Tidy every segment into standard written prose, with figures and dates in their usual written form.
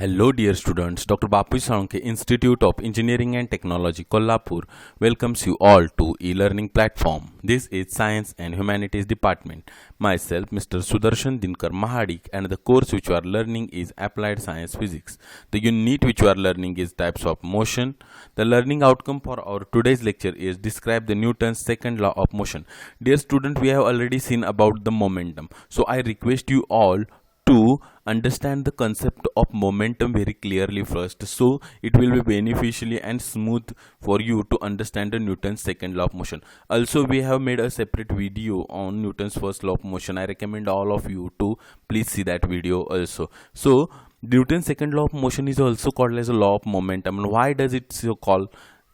Hello, dear students. Dr. Bapu Saranke, Institute of Engineering and Technology, Kolhapur, welcomes you all to e-learning platform. This is Science and Humanities Department. Myself, Mr. Sudarshan Dinkar Mahadik, and the course which you are learning is Applied Science Physics. The unit which you are learning is Types of Motion. The learning outcome for our today's lecture is Describe the Newton's second law of motion. Dear student, we have already seen about the momentum. So I request you all to understand the concept of momentum very clearly first, so it will be beneficially and smooth for you to understand the Newton's second law of motion. Also, we have made a separate video on Newton's first law of motion. I recommend all of you to please see that video also. So Newton's second law of motion is also called as a law of momentum. And why does it so called?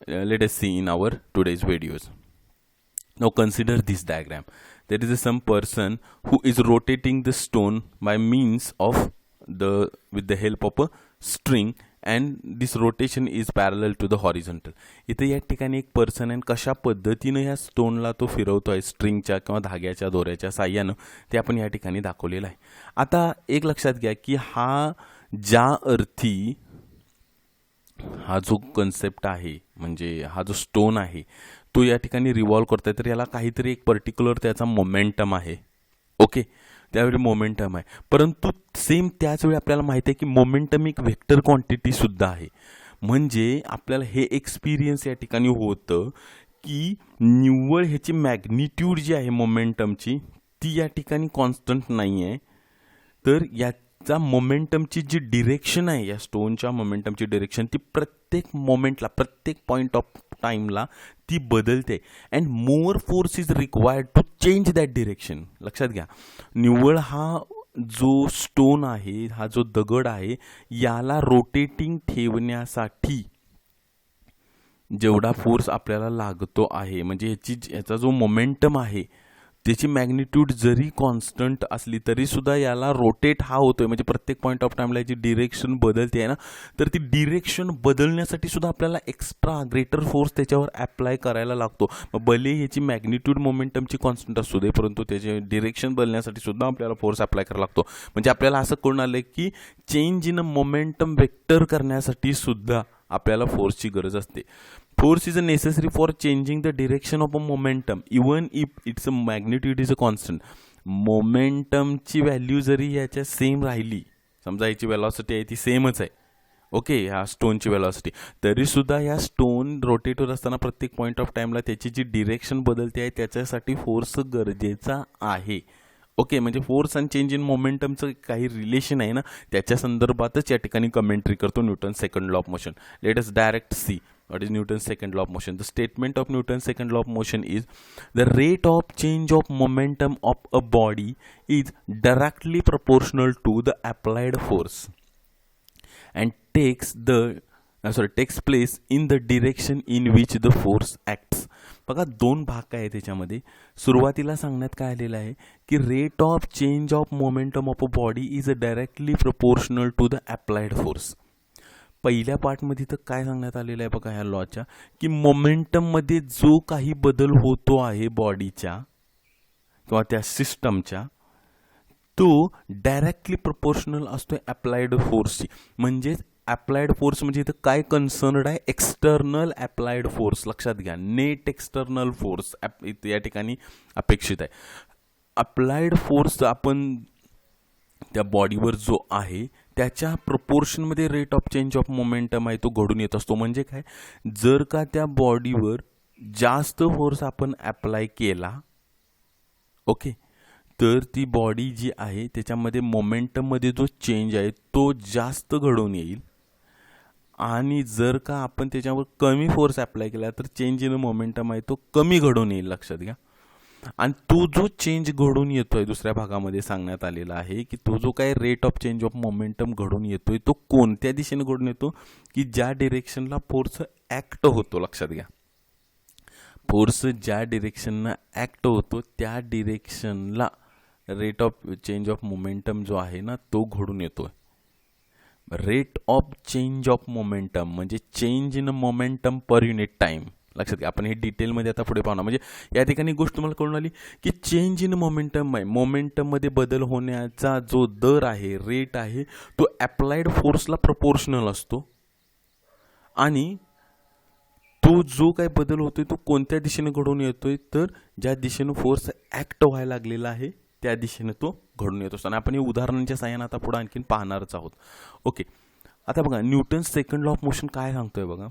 Let us see in our today's videos. Now consider this diagram. There is some person who is rotating the stone by means of with the help of a string, and this rotation is parallel to the horizontal. इथे या ठिकाणी एक person आहे, कशा पद्धतीने ह्या स्टोनला तो फिरवतोय स्ट्रिंगच्या किंवा धाग्याच्या दोऱ्याच्या साहाय्याने ते आपण या ठिकाणी दाखवलेलं आहे. आता एक लक्षात घ्या की हा ज्या अर्थी हा जो कन्सेप्ट आहे, म्हणजे हा जो स्टोन आहे तो या ठिकाणी रिव्हॉल्व करतोय, तर याला काहीतरी एक पर्टिक्युलर त्याचा मोमेंटम आहे. ओके, त्यावेळी मोमेंटम आहे, परंतु सेम त्याच वेळी आपल्याला माहिती आहे की मोमेंटम एक वेक्टर क्वांटिटी सुद्धा आहे. म्हणजे आपल्याला हे एक्सपिरियन्स या ठिकाणी होतं की निव्वळ ह्याची मॅग्निट्यूड जी आहे मोमेंटमची ती या ठिकाणी कॉन्स्टंट नाही आहे, तर याचा मोमेंटमची जी डिरेक्शन आहे, या स्टोनच्या मोमेंटमची डिरेक्शन ती प्रत्येक मोमेंटला, प्रत्येक पॉईंट ऑफ टाइमला ती बदलते. And more force is required to change that direction. लक्षात घ्या, निव्वळ हा जो स्टोन आहे, हा जो दगड आहे, याला रोटेटिंग ठेवण्यासाठी जेवढा फोर्स आपल्याला लागतो आहे, म्हणजे याचा जो मोमेंटम आहे त्याची मॅग्निट्यूड जरी कॉन्स्टंट असली तरी सुद्धा याला रोटेट हा होतोय, म्हणजे प्रत्येक पॉईंट ऑफ टाइमला याची डिरेक्शन बदलते आहे ना, तर ती डिरेक्शन बदलण्यासाठी सुद्धा आपल्याला एक्स्ट्रा ग्रेटर फोर्स त्याच्यावर अप्लाय करायला लागतो. मग भले ह्याची मॅग्निट्यूड मोमेंटमची कॉन्स्टंट असू दे, परंतु त्याचे डिरेक्शन बदलण्यासाठी सुद्धा आपल्याला फोर्स अप्लाय करायला लागतो. म्हणजे आपल्याला असं कळून आलं की चेंज इन मोमेंटम वेक्टर करण्यासाठी सुद्धा आपल्याला फोर्सची गरज असते. Force is necessary for changing the direction of a momentum even if its magnitude is a constant. मोमेंटमची व्हॅल्यू जरी याच्या सेम राहिली, समजा याची वेलॉसिटी आहे ती सेमच आहे, ओके, ह्या स्टोनची वेलॉसिटी, तरी सुद्धा या स्टोन रोटेट होत असताना प्रत्येक पॉईंट ऑफ टाइमला त्याची जी डिरेक्शन बदलते आहे त्याच्यासाठी फोर्स गरजेचा आहे. ओके, म्हणजे फोर्स आणि चेंज इन मोमेंटमचं काही रिलेशन आहे ना, त्याच्या संदर्भातच या ठिकाणी कमेंट्री करतो Newton second law of motion. Let us direct see what is Newton's second law of motion. The statement of Newton's second law of motion is the rate of change of momentum of a body is directly proportional to the applied force and takes place in the direction in which the force acts. बघा, दोन भाग काय आहे त्याच्यामध्ये. सुरुवातीला सांगण्यात काय आलेलं आहे की rate of change of momentum of a body is directly proportional to the applied force. पहिल्या पार्टमध्ये तर काय सांगण्यात आलेलं आहे बघा ह्या लॉच्या, की मोमेंटममध्ये जो काही बदल होतो आहे बॉडीच्या किंवा त्या सिस्टमच्या, तो डायरेक्टली प्रोपोर्शनल असतो अप्लाइड फोर्सची. म्हणजेच अप्लाइड फोर्स म्हणजे इथं काय कन्सर्न्ड आहे, एक्सटर्नल अप्लाइड फोर्स. लक्षात घ्या, नेट एक्सटर्नल फोर्स या ठिकाणी अपेक्षित आहे. अप्लाइड फोर्स आपण त्या बॉडीवर जो आहे त्याच्या प्रोपोर्शनमध्ये rate of change of momentum आहे तो घडून येत असतो. म्हणजे काय, जर का त्या बॉडीवर जास्त फोर्स आपण अप्लाय केला, ओके, तर ती बॉडी जी आहे त्याच्यामध्ये मोमेंटममध्ये जो चेंज आहे तो जास्त घडून येईल. आणि जर का आपण त्याच्यावर कमी फोर्स अप्लाय केला तर चेंज इन मोमेंटम आहे तो कमी घडून येईल. लक्षात घ्या, आणि तो जो चेंज घडून येतोय दुसऱ्या भागामध्ये सांगण्यात आलेला आहे की तो जो काय rate of change of momentum घडून येतोय तो कोणत्या दिशेने घडून येतो, की ज्या डिरेक्शनला फोर्स ऍक्ट होतो. लक्षात घ्या, फोर्स ज्या डिरेक्शनला ऍक्ट होतो त्या डिरेक्शनला rate of change of momentum जो आहे ना तो घडून येतोय. Rate of change of momentum म्हणजे change in momentum per unit time. लक्षात घ्या, आपण हे डिटेलमध्ये आता पुढे पाहणार. म्हणजे या ठिकाणी गोष्ट तुम्हाला कळून आली की चेंज इन मोमेंटम आहे, मोमेंटममध्ये बदल होण्याचा जो दर आहे, रेट आहे, तो अप्लाइड फोर्सला प्रपोर्शनल असतो आणि तो जो काही बदल होतोय तो कोणत्या दिशेने घडून येतोय, तर ज्या दिशेनं फोर्स ॲक्ट व्हायला लागलेला आहे त्या दिशेने तो घडून येत असतो. आणि आपण हे उदाहरणांच्या साहाय्याने आता पुढे आणखीन पाहणारच आहोत. ओके, आता बघा Newton's second law of motion काय सांगतोय बघा.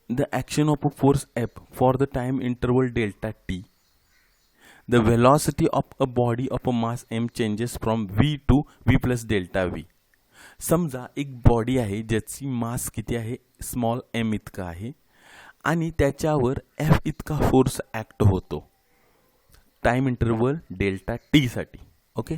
The action of a force F for the time interval delta T, the velocity of a body of a mass M changes from V to V plus delta V. समजा एक body आहे ज्याची मास किती आहे, small M इतका आहे आणि त्याच्यावर एफ इतका फोर्स ॲक्ट होतो टाइम इंटरवल डेल्टा टीसाठी. ओके,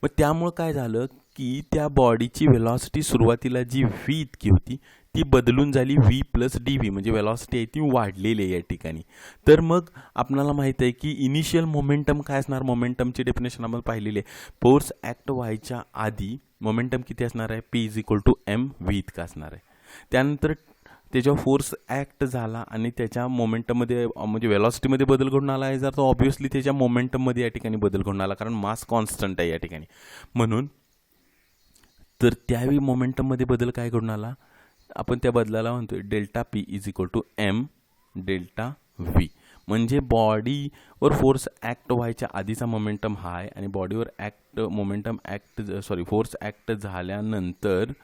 मग त्यामुळं काय झालं की त्या बॉडीची वेलॉसिटी सुरुवातीला जी व्ही इतकी होती ती बदलून झाली व्ही प्लस डी व्ही, म्हणजे वेलॉसिटी आहे ती वाढलेली आहे या ठिकाणी. तर मग आपल्याला माहीत आहे की इनिशियल मोमेंटम काय असणार, मोमेंटमची डेफिनेशन आपण पाहिलेली आहे. फोर्स ॲक्ट व्हायच्या आधी मोमेंटम किती असणार आहे, P is equal to M V इतका असणार आहे. त्यानंतर त्याच्यावर फोर्स ॲक्ट झाला आणि त्याच्या मोमेंटममध्ये म्हणजे वेलॉसिटीमध्ये बदल घडून आला आहे, जर तो ऑब्व्हियसली त्याच्या मोमेंटममध्ये या ठिकाणी बदल घडून आला, कारण मास कॉन्स्टंट आहे या ठिकाणी. म्हणून तर त्यावेळी मोमेंटममध्ये बदल काय घडून आला, आपण त्या बदलाला म्हणतोय delta P is equal to M delta V. म्हणजे बॉडीवर फोर्स ॲक्ट व्हायच्या आधीचा मोमेंटम हा आहे आणि बॉडीवर फोर्स ॲक्ट झाल्यानंतरचा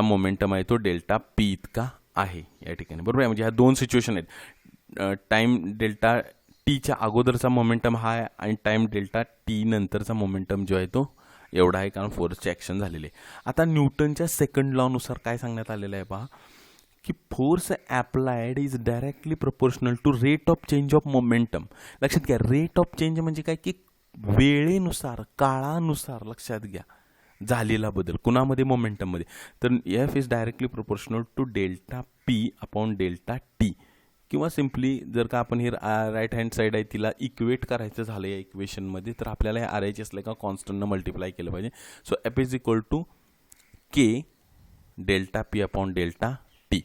मोमेंटम आहे तो डेल्टा पी इतका आहे या ठिकाणी. बरोबर आहे, म्हणजे ह्या दोन सिच्युएशन आहेत. टाइम डेल्टा टीच्या अगोदरचा मोमेंटम हा आहे आणि टाइम डेल्टा टी नंतरचा मोमेंटम जो आहे तो एवढा आहे, कारण फोर्सचे ॲक्शन झालेले आहे. आता न्यूटनच्या सेकंड लॉनुसार काय सांगण्यात आलेलं आहे पहा, की force applied is directly proportional to rate of change of momentum. लक्षात घ्या, रेट ऑफ चेंज म्हणजे काय की वेळेनुसार, काळानुसार लक्षात घ्या झालेला बदल कुणामध्ये, मोमेंटममध्ये. तर F is directly proportional to delta P upon delta T. किंवा सिम्पली जर का आपण हे राईट हँड साईड आहे तिला इक्वेट करायचं झालं या इक्वेशनमध्ये, तर आपल्याला हे आर एच एसला का कॉन्स्टंटनं मल्टिप्लाय केलं पाहिजे. So F is equal to K delta P upon delta T,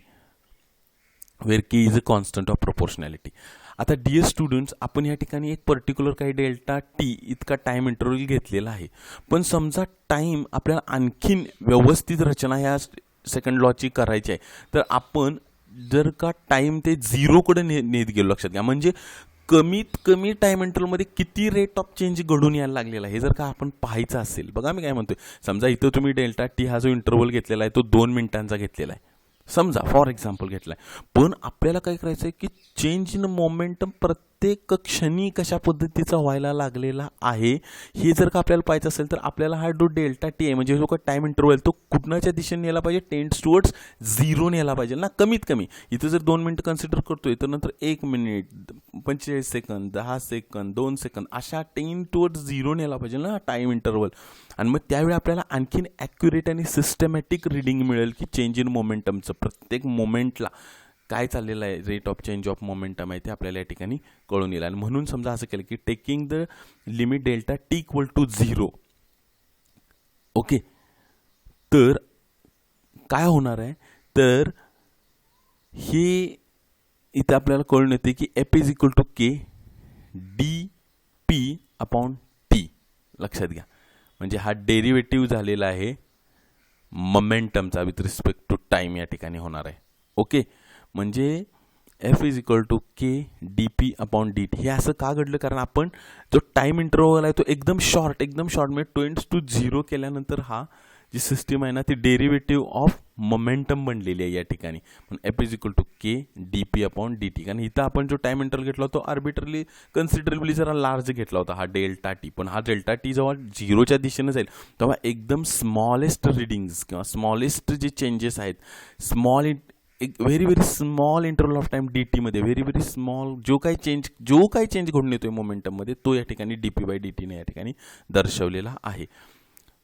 where K is a constant of proportionality. आता डिअर स्टुडंट्स, आपण या ठिकाणी एक पर्टिक्युलर काही डेल्टा टी इतका टाइम इंटरव्हल घेतलेला आहे, पण समजा टाइम आपल्याला आणखीन व्यवस्थित रचना ह्या सेकंड लॉची करायची आहे, तर आपण जर का टाइम ते झिरोकडे नेत गेलो, लक्षात घ्या, म्हणजे कमीत कमी टाइम इंटरव्हलमध्ये किती रेट ऑफ चेंज घडून यायला लागलेला आहे हे जर का आपण पाहायचं असेल, बघा मी काय म्हणतोय, समजा इथं तुम्ही डेल्टा टी हा जो इंटरव्हल घेतलेला आहे तो 2 मिनिटांचा घेतलेला आहे समजा, फॉर एक्झाम्पल घेतलाय. पण आपल्याला काय करायचं आहे की चेंज इन मोमेंटम प्रत्येक क्षणी कशा पद्धतीचा व्हायला लागलेला आहे हे जर का आपल्याला पाहायचं असेल, तर आपल्याला हा जो डेल्टा टी आहे म्हणजे जो काय टाइम इंटरव्हल तो कुठण्याच्या दिशेने नेला पाहिजे, टेंड्स टुवर्ड्स झिरो नेला पाहिजे ना. कमीत कमी इथं जर 2 मिनिटं कन्सिडर करतोय तर नंतर 1 मिनिट 45 सेकंद 10 सेकंद 2 सेकंद अशा 10 टुवर्ड्स झिरो नेला पाहिजे ना टाइम इंटरव्हल. आणि मग त्यावेळी आपल्याला आणखीन ॲक्युरेट आणि सिस्टमॅटिक रिडिंग मिळेल की चेंज इन मोमेंटमचं प्रत्येक मोमेंटला काय चाललेलं आहे, rate of change of momentum आहे ते आपल्याला या ठिकाणी कळून येईल. आणि म्हणून समजा असं केलं की taking the limit delta T equal to 0. Okay, तर काय होणार आहे, तर हे इथं आपल्याला कळून येते की F is equal to K D P upon T. लक्षात घ्या, म्हणजे हा डेरिव्हेटिव्ह झालेला आहे मोमेंटमचा विथ रिस्पेक्ट टू टाइम या ठिकाणी होणार आहे. ओके, म्हणजे F is equal to K D P upon D T. हे असं का घडलं, कारण आपण जो टाइम इंटरव्हल आहे तो एकदम शॉर्ट म्हणजे टेंड्स टू 0 केल्यानंतर हा जी सिस्टीम आहे ना ती डेरिव्हेटिव्ह ऑफ मोमेंटम बनलेली आहे या ठिकाणी. म्हणून F is equal to K D P upon D T. कारण इथं आपण जो टाइम इंटरव्हल घेतला होता तो आर्बिट्रली कन्सिडरेबली जरा लार्ज घेतला होता हा डेल्टा टी. पण हा डेल्टा टी जेव्हा 0च्या दिशेने जाईल तेव्हा एकदम स्मॉलेस्ट रिडिंग्स किंवा स्मॉलेस्ट जे चेंजेस आहेत, एक very very small interval of time D टीमध्ये व्हेरी व्हेरी स्मॉल जो काही चेंज घडून येतोय मोमेंटममध्ये तो या ठिकाणी डी पी बाय डी टीने या ठिकाणी दर्शवलेला आहे.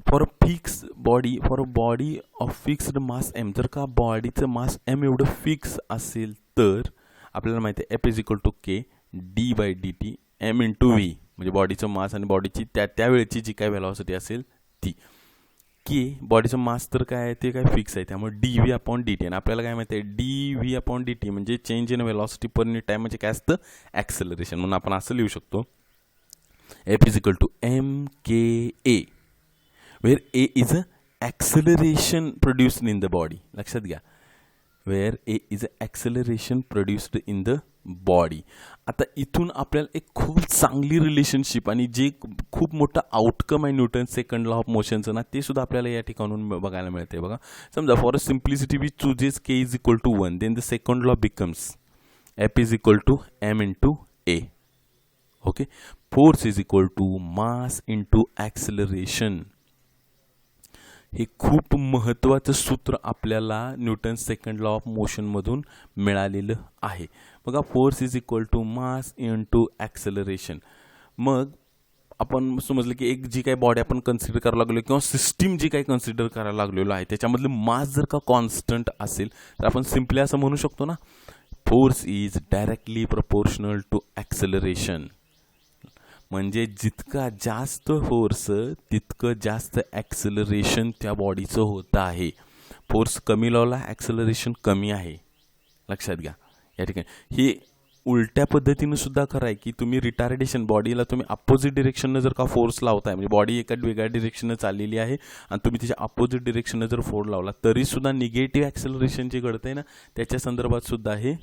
For a body of fixed mass M, जर का बॉडीचं मास एम एवढं फिक्स असेल तर आपल्याला माहिती आहे F is equal to K D by D T M into V, म्हणजे बॉडीचं मास आणि बॉडीची त्यावेळेची जी काय व्हेलॉसिटी असेल ती. के बॉडीचं मास तर काय आहे ते काय फिक्स आहे, त्यामुळे D V upon D T. आणि आपल्याला काय माहिती आहे, D V upon D T म्हणजे change in velocity per unit time म्हणजे काय असतं, ॲक्सेलरेशन. म्हणून आपण असं लिहू शकतो, F is equal to M के A, where A is a acceleration produced in the body. लक्षात घ्या, where A is a acceleration produced in the body. आता इथून आपल्याला एक खूप चांगली रिलेशनशिप आणि जे खूप मोठं आउटकम आहे न्यूटन सेकंड लॉ ऑफ मोशनचं ना, ते सुद्धा आपल्याला या ठिकाणून बघायला मिळते. बघा, समजा for a simplicity we chooses K is equal to 1, then the second law becomes F is equal to M into A. Okay, force is equal to mass into acceleration. हे खूप महत्त्वाचं सूत्र आपल्याला न्यूटन सेकंड लॉ ऑफ मोशनमधून मिळालेलं आहे. बघा, force is equal to mass into acceleration. मग आपण समजलं की एक जी काही बॉडी आपण कन्सिडर करायला लागलो किंवा सिस्टीम जी काही कन्सिडर करायला लागलेलो आहे त्याच्यामधलं मास जर का कॉन्स्टंट असेल तर आपण सिम्पली असं म्हणू शकतो ना, force is directly proportional to acceleration. म्हणजे जितका जास्त फोर्स तितकं जास्त ॲक्सेलरेशन त्या बॉडीचं होतं आहे. फोर्स कमी लावला, ॲक्सेलरेशन कमी आहे. लक्षात घ्या, या ठिकाणी हे उलट्या पद्धतीनं सुद्धा खरं आहे की तुम्ही रिटार्डेशन बॉडीला तुम्ही अपोजिट डिरेक्शननं जर का फोर्स लावताय, म्हणजे बॉडी एका वेगळ्या डिरेक्शननं चाललेली आहे आणि तुम्ही तिच्या अपोजिट डिरेक्शननं जर फोर्स लावला तरीसुद्धा निगेटिव्ह ॲक्सेलरेशन जे घडतं आहे ना, त्याच्या संदर्भात सुद्धा हे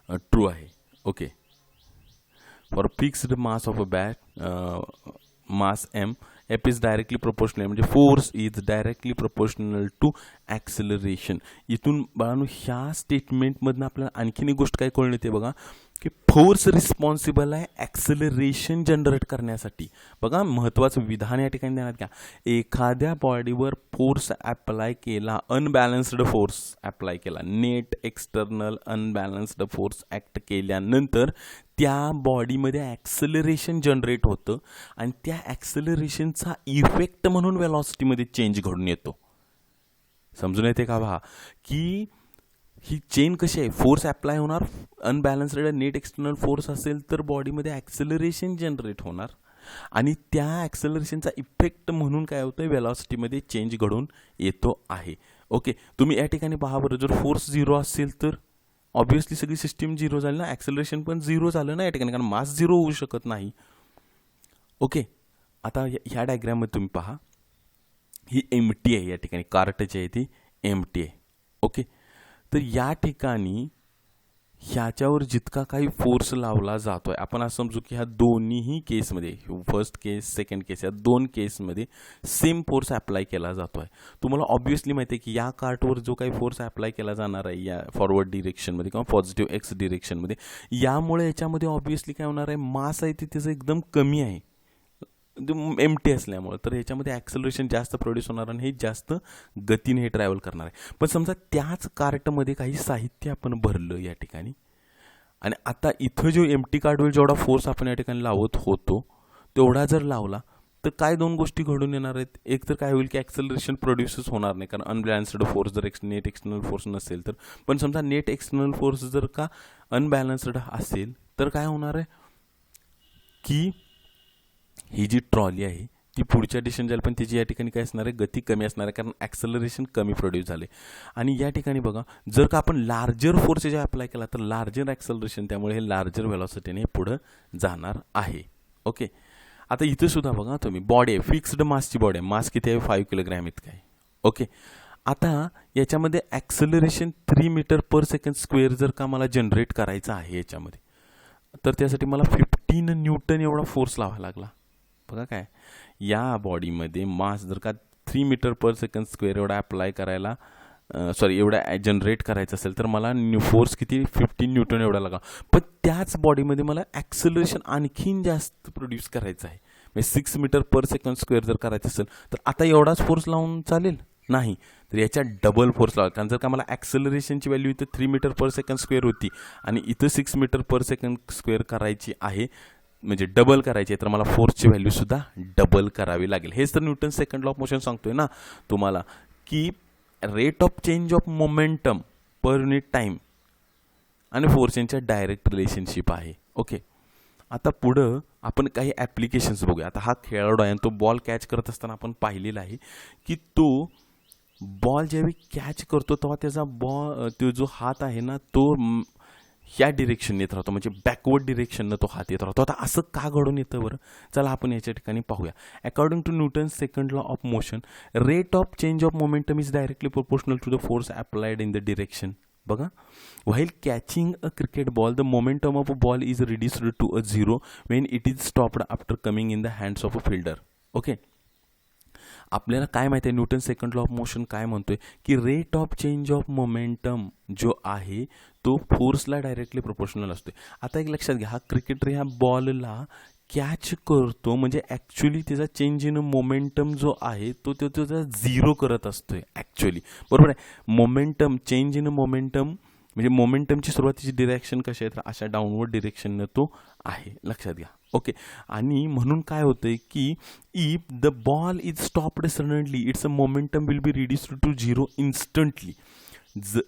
ट्रू आहे. Okay, for fixed mass of a bat mass M, F is directly proportional, म्हणजे force is directly proportional to acceleration. इथून बाळांनो ह्या स्टेटमेंटमधनं आपल्याला आणखीन एक गोष्ट काय कळून येते बघा, की फोर्स रिस्पॉन्सिबल आहे ॲक्सेलरेशन जनरेट करण्यासाठी. बघा, महत्त्वाचं विधान या ठिकाणी देण्यात घ्या, एखाद्या बॉडीवर फोर्स ॲप्लाय केला, अनबॅलन्स्ड फोर्स ॲप्लाय केला, net external unbalanced force act केल्यानंतर त्या बॉडीमध्ये ॲक्सेलरेशन जनरेट होतं आणि त्या ॲक्सेलरेशनचा इफेक्ट म्हणून वेलॉसिटीमध्ये चेंज घडून येतो. समजून येते का पहा, की ही चेन कशी आहे, फोर्स ॲप्लाय होणार, अनबॅलन्स्ड नेट एक्सटर्नल फोर्स असेल तर बॉडीमध्ये ॲक्सेलरेशन जनरेट होणार आणि त्या ॲक्सेलरेशनचा इफेक्ट म्हणून काय होतं, वेलॉसिटीमध्ये चेंज घडून येतो आहे. ओके, तुम्ही या ठिकाणी पहा बरं, जर फोर्स 0 असेल तर ऑब्वियसली सगळी सिस्टीम 0 झाली ना, ॲक्सेलरेशन पण 0 झालं ना या ठिकाणी, कारण मास 0 होऊ शकत नाही. ओके, आता ह्या डायग्राममध्ये तुम्ही पहा, ही एमटी आहे या ठिकाणी, कार्टची आहे ती एमटी आहे. ओके, तर या ठिकाणी ह्याच्यावर जितका काही फोर्स लावला जातोय, आपण असं समजू की ह्या दोन्हीही केसमध्ये, फर्स्ट केस सेकंड केस, या दोन केसमध्ये सेम फोर्स ॲप्लाय केला जातोय. तुम्हाला ऑब्वियसली माहिती आहे की या कार्टवर जो काही फोर्स ॲप्लाय केला जाणार आहे या फॉरवर्ड डिरेक्शनमध्ये किंवा पॉझिटिव्ह एक्स डिरेक्शनमध्ये, यामुळे याच्यामध्ये ऑब्वियसली काय होणार आहे, मास आहे ते त्याचं एकदम कमी आहे एमटी असल्यामुळे, तर ह्याच्यामध्ये ॲक्सेलरेशन जास्त प्रोड्यूस होणार आणि हे जास्त गतीने हे ट्रॅव्हल करणार आहे. पण समजा त्याच कार्टमध्ये काही साहित्य आपण भरलं या ठिकाणी आणि आता इथं जो एमटी कार्टवर जेवढा फोर्स आपण या ठिकाणी लावत होतो तेवढा जर लावला तर काय दोन गोष्टी घडून येणार आहेत. एक तर काय होईल की ॲक्सेलरेशन प्रोड्यूसच होणार नाही, कारण अनबॅलन्स्ड फोर्स जर नेट एक्सटर्नल फोर्स नसेल तर. पण समजा नेट एक्सटर्नल फोर्स जर का अनबॅलन्स्ड असेल तर काय होणार आहे की ही जी ट्रॉली आहे ती पुढच्या डिरेक्शन जाईल, पण त्याची या ठिकाणी काय असणार आहे, गती कमी असणार आहे, कारण ॲक्सेलरेशन कमी प्रोड्यूस झाले. आणि या ठिकाणी बघा, जर का आपण लार्जर फोर्स जे अप्लाय केला तर लार्जर ॲक्सेलरेशन, त्यामुळे हे लार्जर वेलॉसिटीने पुढं जाणार आहे. ओके, आता इथं सुद्धा बघा तुम्ही, बॉडी आहे, फिक्स्ड मासची बॉडी आहे, मास किती आहे, 5 किलोग्रॅम इतकं आहे. ओके, आता याच्यामध्ये acceleration 3 metre per second square जर का मला जनरेट करायचं आहे याच्यामध्ये, तर त्यासाठी मला 15 न्यूटन एवढा फोर्स लावावा लागला. बघा काय, या बॉडीमध्ये मास जर का 3 मीटर पर सेकंड स्क्वेअर एवढा अप्लाय करायला एवढा जनरेट करायचं असेल तर मला फोर्स किती, 15 न्यूटन एवढा लागला. पण त्याच बॉडीमध्ये मला ॲक्सेलरेशन आणखीन जास्त प्रोड्यूस करायचं आहे, म्हणजे 6 मीटर पर सेकंड स्क्वेअर जर करायचं असेल तर आता एवढाच फोर्स लावून चालेल नाही, तर याच्या डबल फोर्स लावा. कारण जर का मला ॲक्सेलरेशनची व्हॅल्यू इथं 3 मीटर पर सेकंड स्क्वेअर होती आणि इथं 6 मीटर पर सेकंड स्क्वेअर करायची आहे, म्हणजे डबल करायची आहे, तर मला फोर्सची व्हॅल्यू सुद्धा डबल करावी लागेल. हेच तर Newton second law of motion सांगतोय ना तुम्हाला, की rate of change of momentum per unit time आणि फोर्स यांच्या डायरेक्ट रिलेशनशिप आहे. ओके, आता पुढं आपण काही ॲप्लिकेशन्स बघूया. आता हा खेळाडू आहे आणि तो बॉल कॅच करत असताना आपण पाहिलेला आहे की तो बॉल ज्यावेळी कॅच करतो तेव्हा त्याचा तो जो हात आहे ना तो ह्या डिरेक्शन येत राहतो, म्हणजे बॅकवर्ड डिरेक्शननं तो हात येत राहतो. आता असं का घडून येतं बरं? चला आपण याच्या ठिकाणी पाहूया. According to Newton's second law of motion, rate of change of momentum is directly proportional to the force applied in the direction. बघा, while catching a cricket ball the momentum of a ball is reduced to a zero when it is stopped after coming in the hands of a fielder. Okay, आपल्याला काय माहिती आहे, Newton second law of motion काय म्हणतोय की rate of change of momentum जो आहे तो फोर्सला डायरेक्टली प्रोपोर्शनल असतोय. आता एक लक्षात घ्या, हा क्रिकेटर ह्या बॉलला कॅच करतो म्हणजे ॲक्च्युली त्याचा चेंज इन मोमेंटम जो आहे तो त्याचा झिरो करत असतोय ॲक्च्युली, बरोबर आहे. मोमेंटम, चेंज इन मोमेंटम म्हणजे मोमेंटमची सुरुवातीची डिरेक्शन कशी आहे तर अशा डाऊनवर्ड डिरेक्शननं तो आहे, लक्षात घ्या. ओके, आणि म्हणून काय होतंय की if the ball is stopped suddenly its a momentum will be reduced to zero instantly.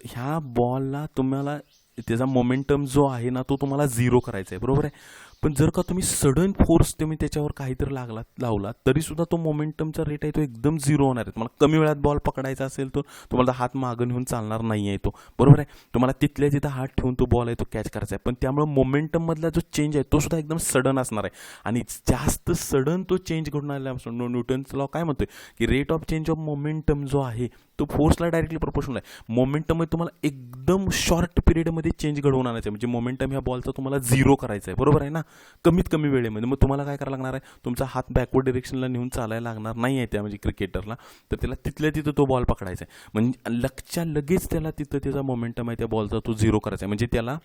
ह्या बॉलला तुम्हाला त्याचा मोमेंटम जो आहे ना तो तुम्हाला झिरो करायचा आहे, बरोबर आहे. पण जर का तुम्ही सडन फोर्स तुम्ही त्याच्यावर काहीतरी लावला तरीसुद्धा तो मोमेंटमचा रेट आहे तो एकदम झिरो होणार आहे. तुम्हाला कमी वेळात बॉल पकडायचा असेल तर तुम्हाला हात मागं नेऊन चालणार नाही आहे तो, बरोबर आहे. तुम्हाला तिथल्या तिथं हात ठेवून तो बॉल आहे तो कॅच करायचा आहे. पण त्यामुळे मोमेंटममधला जो चेंज आहे तो सुद्धा एकदम सडन असणार आहे आणि जास्त सडन तो चेंज घडून आल्यापासून न्यूटन्स लॉ काय म्हणतोय की rate of change of momentum जो आहे तो फोर्सला डायरेक्टली प्रोपोर्शनल आहे. मोमेंटममध्ये तुम्हाला एकदम शॉर्ट पिरियडमध्ये चेंज घडवून आणायचं आहे, म्हणजे मोमेंटम ह्या बॉलचा तुम्हाला झिरो करायचा आहे, बरोबर आहे ना, कमीत कमी वेळेमध्ये. मग तुम्हाला काय करायला लागणार आहे, तुमचा हात बॅकवर्ड डिरेक्शनला नेऊन चालायला लागणार नाही आहे त्या म्हणजे क्रिकेटरला, तर त्याला तिथल्या तिथं तो बॉल पकडायचा आहे. म्हणजे लगेच त्याला तिथं त्याचा मोमेंटम आहे त्या बॉलचा तो झिरो करायचा आहे. म्हणजे त्याला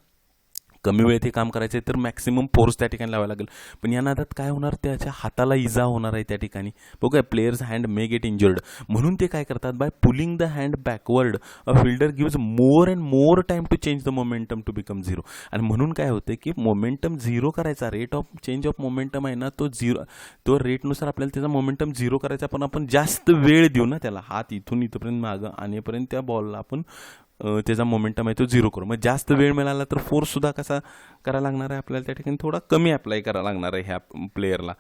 कमी वेळेत हे काम करायचं आहे तर मॅक्सिमम फोर्स त्या ठिकाणी लावायला लागेल. पण या नादात काय होणार, त्याच्या हाताला इजा होणार आहे त्या ठिकाणी. बघूया, players hand may get injured. म्हणून ते काय करतात, by pulling the hand backward a fielder gives more and more time to change the momentum to become zero. आणि म्हणून काय होतं की मोमेंटम झिरो करायचा, rate of change of momentum आहे ना तो झिरो, तो रेटनुसार आपल्याला त्याचा मोमेंटम झिरो करायचा. पण आपण जास्त वेळ देऊ ना त्याला, हात इथून इथपर्यंत मागं आणेपर्यंत त्या बॉलला आपण त्याचा मोमेंटम आहे तो झिरो करू. मग जास्त वेळ मिळाला तर फोर्ससुद्धा कसा करायला लागणार आहे आपल्याला त्या ठिकाणी थोडा कमी अप्लाय करायला लागणार आहे ह्या प्लेयरला.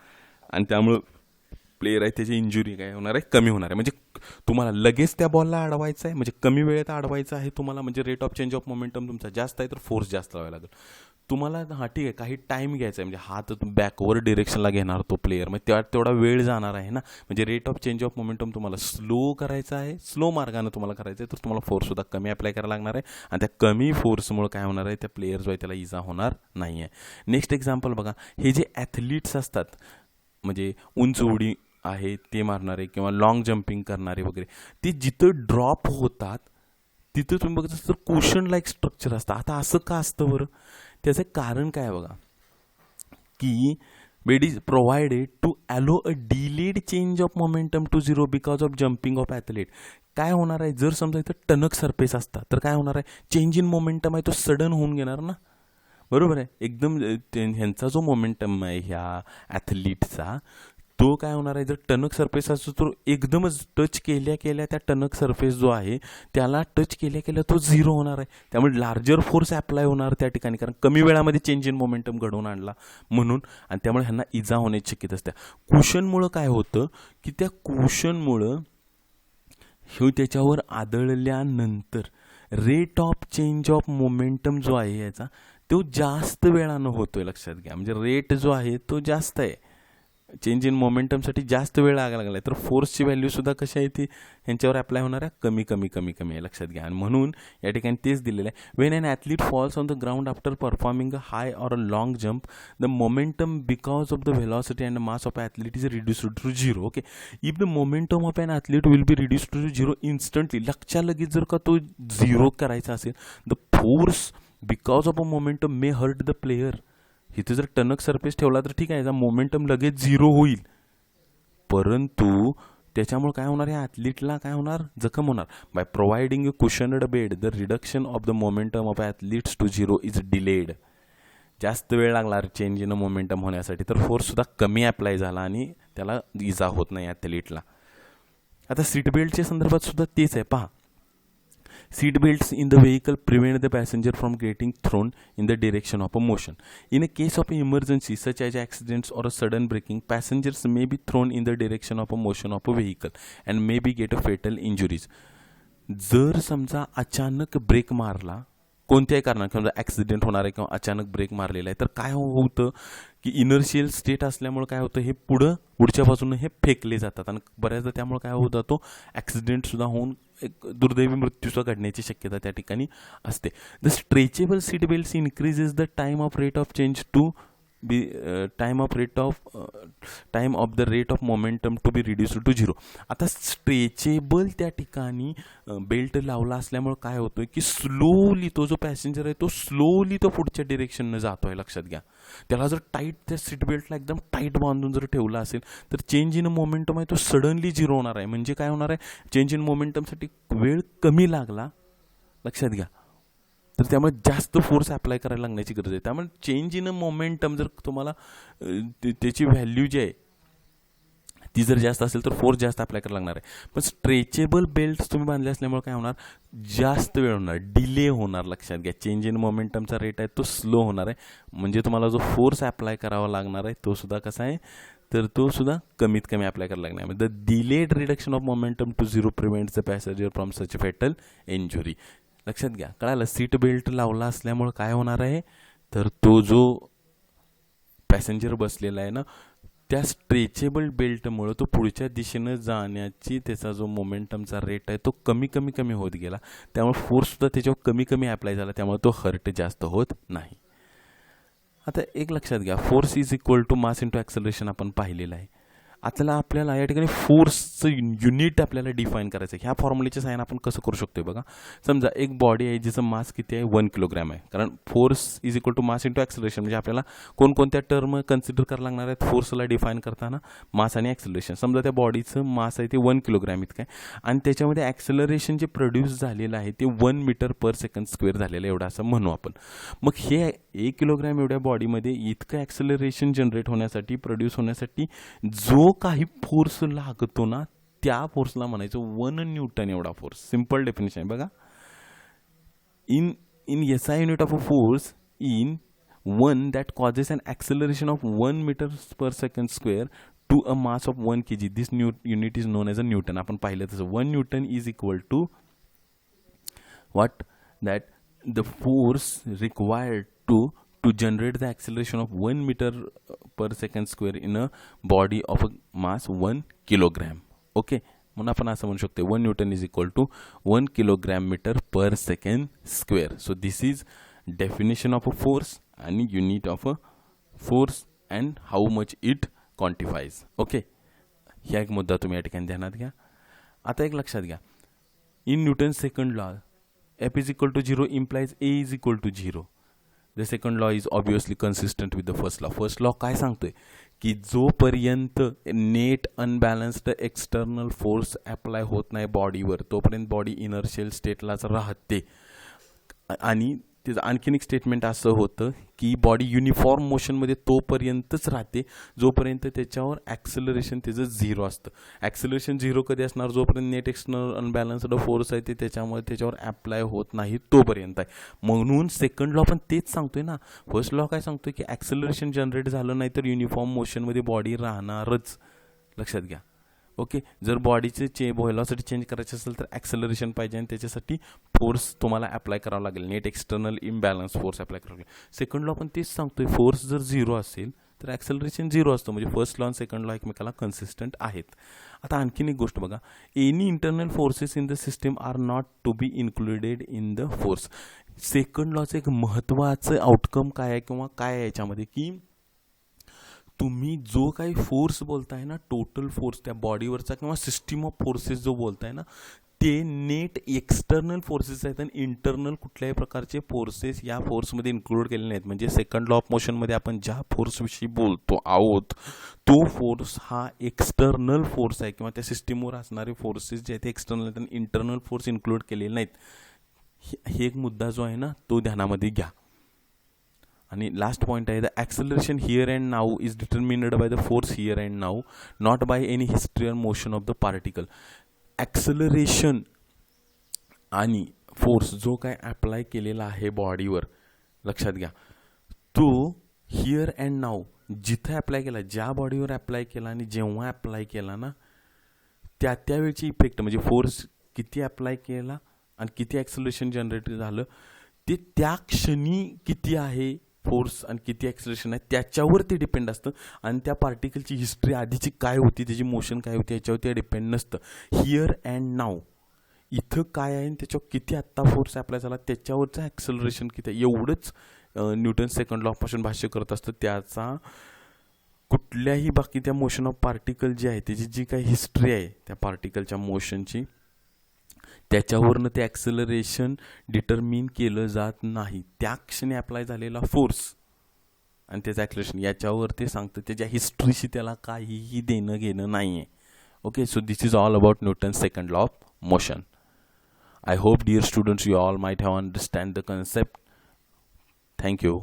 आणि त्यामुळं प्लेयर आहे त्याची इंजुरी काय होणार आहे, कमी होणार आहे. म्हणजे तुम्हाला लगेच त्या बॉलला अडवायचं आहे, म्हणजे कमी वेळेत अडवायचं आहे तुम्हाला, म्हणजे rate of change of momentum तुमचा जास्त आहे तर फोर्स जास्त लावायला लागेल तुम्हाला. हां ठीक आहे, काही टाईम घ्यायचा आहे, म्हणजे हात बॅकवर्ड डिरेक्शनला घेणार तो प्लेयर, मग तेवढा वेळ जाणार आहे ना. म्हणजे rate of change of momentum तुम्हाला स्लो करायचा आहे, स्लो मार्गाने तुम्हाला करायचं आहे, तर तुम्हाला फोर्ससुद्धा कमी अप्लाय करायला लागणार आहे. आणि त्या कमी फोर्समुळे काय होणार आहे, त्या प्लेयर जो आहे त्याला इजा होणार नाही आहे. नेक्स्ट एक्झाम्पल बघा, हे जे ॲथलीट्स असतात म्हणजे उंच उडी आहे ते मारणारे किंवा लॉंग जम्पिंग करणारे वगैरे, ते जिथं ड्रॉप होतात तिथं तुम्ही बघत तर कुशन लाईक स्ट्रक्चर असतं. आता असं का असतं बरं, त्याचं कारण काय बघा की bed is provided to allow a delayed change of momentum to zero because of jumping of athlete. काय होणार आहे, जर समजा इथं टणक सरफेस असतात तर काय होणार आहे, चेंज इन मोमेंटम आहे तो सडन होऊन घेणार ना, बरोबर आहे. एकदम ह्यांचा जो मोमेंटम आहे ह्या ॲथलीटचा तो काय होणार आहे, जर टणक सरफेस असतो तो एकदमच टच केल्या केल्या त्या टणक सरफेस जो आहे त्याला टच केल्या केल्या तो झिरो होणार आहे. त्यामुळे लार्जर फोर्स अप्लाय होणार त्या ठिकाणी, कारण कमी वेळामध्ये चेंज इन मोमेंटम घडवून आणला म्हणून. आणि त्यामुळे ह्यांना इजा होण्याची शक्यता असते. कुशनमुळं काय होतं की त्या कुशनमुळं हे त्याच्यावर आदळल्यानंतर rate of change of momentum जो आहे याचा तो जास्त वेळानं होतोय, लक्षात घ्या. म्हणजे रेट जो आहे तो जास्त आहे, चेंज इन मोमेंटमसाठी जास्त वेळ लागायला लागला आहे, तर फोर्सची व्हॅल्यूसुद्धा कशी आहे ती ह्यांच्यावर अप्लाय होणार आहे, कमी कमी कमी कमी आहे, लक्षात घ्या. आणि म्हणून या ठिकाणी तेच दिलेलं आहे, when an athlete falls on the ground after performing a high or a long jump the momentum because of the velocity and mass of athlete is reduced to zero. Okay, if the momentum of an athlete will be reduced to zero instantly, लक्षात लगेच जर का तो zero करायचा असेल, the force because of a momentum may hurt the player. इथे जर टणक सरफेस ठेवला तर ठीक आहे, याचा मोमेंटम लगेच झिरो होईल, परंतु त्याच्यामुळे काय होणार, या ॲथलीटला काय होणार, जखम होणार. By providing a cushioned bed the reduction of the momentum of athletes to zero is delayed. जास्त वेळ लागला चेंज इन मोमेंटम होण्यासाठी, तर फोर्ससुद्धा कमी अप्लाय झाला आणि त्याला इजा होत नाही ॲथलीटला. आता सीट बेल्टच्या संदर्भात सुद्धा तेच आहे, पहा. Seat belts in the vehicle prevent the passenger from getting thrown in the direction of a motion. In a case of emergency such as accidents or a sudden braking, passengers may be thrown in the direction of a motion of a vehicle and maybe get a fatal injuries. जर समजा अचानक break मारला, कोणत्याही कारणाने समजा accident होणार आहे किंवा अचानक ब्रेक मारलेला आहे, तर काय होतं की इनर्शियल स्टेट असल्यामुळे काय होतं, हे पुढच्या बाजूने हे फेकले जातात आणि बऱ्याचदा त्यामुळे काय होत जातो, ॲक्सिडेंटसुद्धा होऊन एक दुर्दैवी मृत्यूसुद्धा घडण्याची शक्यता त्या ठिकाणी असते. The stretchable seat belts increases the time of rate of change to be time of the rate of momentum to be reduce to zero. आता स्ट्रेचेबल त्या ठिकाणी बेल्ट लावला असल्यामुळे काय होतं की स्लोली तो जो पॅसेंजर आहे तो स्लोली तो पुढच्या डिरेक्शननं जातो आहे. लक्षात घ्या, त्याला जर टाईट त्या सीट बेल्टला एकदम टाईट बांधून जर ठेवला असेल तर चेंज इन मोमेंटम आहे तो सडनली झिरो होणार आहे. म्हणजे काय होणार आहे, चेंज इन मोमेंटमसाठी वेळ कमी लागला, लक्षात घ्या, तर त्यामुळे जास्त फोर्स अप्लाय करायला लागण्याची गरज आहे. त्यामुळे चेंज इन मोमेंटम जर तुम्हाला त्याची व्हॅल्यू जी आहे ती जर जास्त असेल तर फोर्स जास्त अप्लाय करायला लागणार आहे. पण स्ट्रेचेबल बेल्ट्स तुम्ही बांधले असल्यामुळे काय होणार, जास्त वेळ होणार, डिले होणार. लक्षात घ्या, चेंज इन मोमेंटमचा रेट आहे तो स्लो होणार आहे. म्हणजे तुम्हाला जो फोर्स अप्लाय करावा लागणार आहे तो सुद्धा कसा आहे, तर तो सुद्धा कमीत कमी अप्लाय करायला लागणार आहे. The delayed reduction of momentum to zero prevents the passenger from such fatal injury. लक्षात घ्या, कळालं, सीट बेल्ट लावला असल्यामुळे काय होणार आहे, तर तो जो पॅसेंजर बसलेला आहे ना, त्या स्ट्रेचेबल बेल्टमुळे तो पुढच्या दिशेनं जाण्याची त्याचा जो मोमेंटमचा रेट आहे तो कमी होत गेला. त्यामुळे फोर्ससुद्धा त्याच्यावर कमी अप्लाय झाला, त्यामुळे तो हर्ट जास्त होत नाही. आता एक लक्षात घ्या, force is equal to mass into acceleration आपण पाहिलेलं आहे. आपल्याला या ठिकाणी फोर्सचं युनिट आपल्याला डिफाईन करायचं आहे. ह्या फॉर्म्युलेचे साइन आपण कसं करू शकतो बघा. समजा एक बॉडी आहे जिचं मास किती आहे, 1 किलोग्रॅम आहे. कारण force is equal to mass into acceleration, म्हणजे आपल्याला कोणकोणत्या टर्म कन्सिडर करायला लागणार आहेत फोर्सला डिफाईन करताना, मास आणि ॲक्सेलरेशन. समजा त्या बॉडीचं मास आहे ते 1 किलोग्रॅम इतकं आहे आणि त्याच्यामध्ये ॲक्सेलरेशन जे प्रोड्यूस झालेलं आहे ते 1 मीटर पर सेकंड स्क्वेअर झालेलं एवढं असं म्हणू आपण. मग हे 1 किलोग्रॅम एवढ्या बॉडीमध्ये इतकं ॲक्सेलरेशन जनरेट होण्यासाठी, प्रोड्यूस होण्यासाठी जो काही फोर्स लागतो ना, त्या फोर्सला म्हणायचं 1 न्यूटन एवढा फोर्स. सिंपल डेफिनेशन आहे बघा. In SI unit of a force in 1 that causes an acceleration of 1 metre per second square to a mass of 1 kg. This unit is known as a newton. आपण पाहिलं तसं 1 newton is equal to what, that the force required to generate the acceleration of 1 meter per second square in a body of a mass 1 kilogram. Okay, म्हणून आपण असं म्हणू शकतो 1 newton is equal to 1 kilogram metre per second square. So this is definition of a force आणि unit of a force and how much it quantifies. Okay, ह्या एक मुद्दा तुम्ही या ठिकाणी ध्यानात घ्या. आता एक लक्षात घ्या, in newton second law F is equal to 0 implies A is equal to 0. The second law is obviously consistent with the first law. First law काय सांगतोय की जोपर्यंत net unbalanced external force apply होत नाही बॉडीवर तोपर्यंत बॉडी इनर्शियल स्टेटलाच राहते. आणि त्याचं आणखीन एक स्टेटमेंट असं होतं की बॉडी युनिफॉर्म मोशनमध्ये तोपर्यंतच राहते जोपर्यंत त्याच्यावर ॲक्सेलरेशन त्याचं 0 असतं. ॲक्सेलरेशन 0 कधी असणार, जोपर्यंत नेट एक्सटर्नल अनबॅलन्स्ड फोर्स आहे ते त्याच्यावर अप्लाय होत नाही तोपर्यंत आहे. म्हणून सेकंड लॉ पण तेच सांगतोय ना. फर्स्ट लॉ काय सांगतोय की ॲक्सेलरेशन जनरेट झालं नाही तर युनिफॉर्म मोशनमध्ये बॉडी राहणारच. लक्षात घ्या. ओके, जर बॉडीचे व्हेलॉसिटी चेंज करायची असेल तर ॲक्सेलरेशन पाहिजे आणि त्याच्यासाठी फोर्स तुम्हाला अप्लाय करावा लागेल, net external imbalance force apply करावा लागेल. सेकंड लॉ पण तेच सांगतोय, फोर्स जर 0 असेल तर ॲक्सेलरेशन 0 असतं. म्हणजे फर्स्ट लॉ आणि सेकंड लॉ एकमेकाला कन्सिस्टंट आहेत. आता आणखीन एक गोष्ट बघा, any internal forces in the system are not to be included in the force. Second लॉचं एक महत्त्वाचं आउटकम काय आहे किंवा काय आहे याच्यामध्ये की तुम्ही जो काही फोर्स बोलताय ना, टोटल फोर्स त्या बॉडीवरचा किंवा सिस्टीम ऑफ फोर्सेस जो बोलताय ना, ते नेट एक्सटर्नल फोर्सेस आहेत आणि इंटरनल कुठल्याही प्रकारचे फोर्सेस या फोर्समध्ये इन्क्लूड केलेले नाहीत. म्हणजे सेकंड लॉ ऑफ मोशनमध्ये आपण ज्या फोर्सविषयी बोलतो आहोत तो फोर्स हा एक्सटर्नल फोर्स आहे किंवा त्या सिस्टीमवर असणारे फोर्सेस जे आहेत ते एक्सटर्नल आहेत आणि इंटरनल फोर्स इन्क्लूड केलेले नाहीत. हे एक मुद्दा जो आहे ना तो ध्यानामध्ये घ्या. आणि लास्ट पॉईंट आहे, the acceleration here and now is determined by the force here and now, not by any history और motion of the particle. Acceleration आणि फोर्स जो काय अप्लाय केलेला आहे बॉडीवर, लक्षात घ्या, तो हिअर अँड नाऊ जिथं अप्लाय केला, ज्या बॉडीवर अप्लाय केला आणि जेव्हा अप्लाय केला ना, त्यावेळची इफेक्ट म्हणजे फोर्स किती अप्लाय केला आणि किती ॲक्सलरेशन जनरेट झालं, ते त्या क्षणी किती आहे फोर्स आणि किती ॲक्सलरेशन आहे त्याच्यावर ते डिपेंड असतं. आणि त्या पार्टिकलची हिस्ट्री आधीची काय होती, त्याची मोशन काय होती, याच्यावर ते डिपेंड नसतं. हिअर अँड नाऊ इथं काय आहे आणि त्याच्यावर किती आत्ता फोर्स अप्लाय झाला त्याच्यावरचं ॲक्सलरेशन किती आहे, एवढंच न्यूटन सेकंड लॉ पासून भाष्य करत असतं. त्याचा कुठल्याही बाकी त्या मोशन ऑफ पार्टिकल जे आहे त्याची जी काही हिस्ट्री आहे त्या पार्टिकलच्या मोशनची, त्याच्यावरनं ते ॲक्सलरेशन डिटरमिन केलं जात नाही. त्या क्षणी अप्लाय झालेला फोर्स आणि त्याचं ॲक्सलरेशन याच्यावर ते सांगतं, त्याच्या हिस्ट्रीशी त्याला काहीही देणं घेणं नाही आहे. Okay, so this is all about Newton's second law of motion. I hope, dear students, you all might have understand the concept. Thank you.